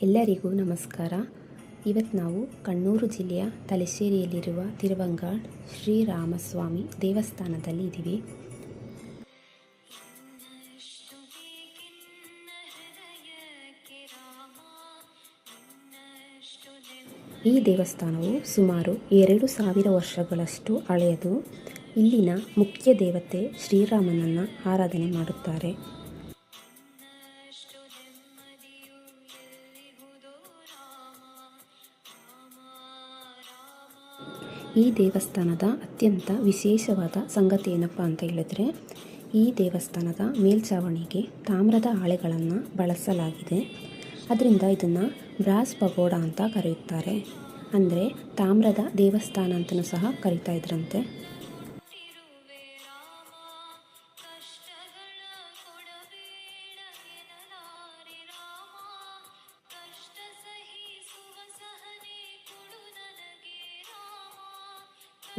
ಎಲ್ಲರಿಗೂ ನಮಸ್ಕಾರ. ಇವತ್ತು ನಾವು ಕಣ್ಣೂರು ಜಿಲ್ಲೆಯ ತಲಶ್ಶೇರಿಯಲ್ಲಿರುವ ತಿರುವಂಗಾಡ್ ಶ್ರೀರಾಮಸ್ವಾಮಿ ದೇವಸ್ಥಾನದಲ್ಲಿ ಇದ್ದೀವಿ. ಈ ದೇವಸ್ಥಾನವು ಸುಮಾರು 2000 ವರ್ಷಗಳಷ್ಟು ಹಳೆಯದು. ಇಲ್ಲಿನ ಮುಖ್ಯ ದೇವತೆ ಶ್ರೀರಾಮನನ್ನು ಆರಾಧನೆ ಮಾಡುತ್ತಾರೆ. ಈ ದೇವಸ್ಥಾನದ ಅತ್ಯಂತ ವಿಶೇಷವಾದ ಸಂಗತಿ ಏನಪ್ಪ ಅಂತ ಹೇಳಿದ್ರೆ, ಈ ದೇವಸ್ಥಾನದ ಮೇಲ್ಛಾವಣಿಗೆ ತಾಮ್ರದ ಹಾಳೆಗಳನ್ನು ಬಳಸಲಾಗಿದೆ. ಅದರಿಂದ ಇದನ್ನು ಬ್ರಾಸ್ ಪಗೋಡ ಅಂತ ಕರೆಯುತ್ತಾರೆ. ಅಂದರೆ ತಾಮ್ರದ ದೇವಸ್ಥಾನ ಅಂತಲೂ ಸಹ ಕರೀತಾ ಇದ್ರಂತೆ.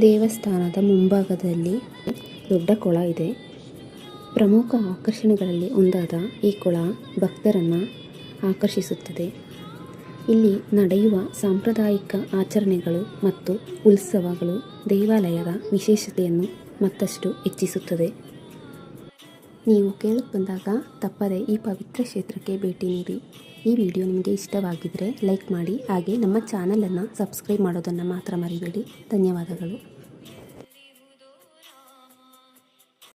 ದೇವಸ್ಥಾನದ ಮುಂಭಾಗದಲ್ಲಿ ದೊಡ್ಡ ಕೊಳ ಇದೆ. ಪ್ರಮುಖ ಆಕರ್ಷಣೆಗಳಲ್ಲಿ ಒಂದಾದ ಈ ಕೊಳ ಭಕ್ತರನ್ನು ಆಕರ್ಷಿಸುತ್ತದೆ. ಇಲ್ಲಿ ನಡೆಯುವ ಸಾಂಪ್ರದಾಯಿಕ ಆಚರಣೆಗಳು ಮತ್ತು ಉತ್ಸವಗಳು ದೇವಾಲಯದ ವಿಶೇಷತೆಯನ್ನು ಮತ್ತಷ್ಟು ಹೆಚ್ಚಿಸುತ್ತದೆ. ನೀವು ಕೇಳಕ್ಕೆ ಬಂದಾಗ ತಪ್ಪದೆ ಈ ಪವಿತ್ರ ಕ್ಷೇತ್ರಕ್ಕೆ ಭೇಟಿ ನೀಡಿ. ಈ ವಿಡಿಯೋ ನಿಮಗೆ ಇಷ್ಟವಾಗಿದ್ದರೆ ಲೈಕ್ ಮಾಡಿ, ಹಾಗೆ ನಮ್ಮ ಚಾನಲನ್ನು ಸಬ್ಸ್ಕ್ರೈಬ್ ಮಾಡೋದನ್ನು ಮಾತ್ರ ಮರಿಬೇಡಿ. ಧನ್ಯವಾದಗಳು.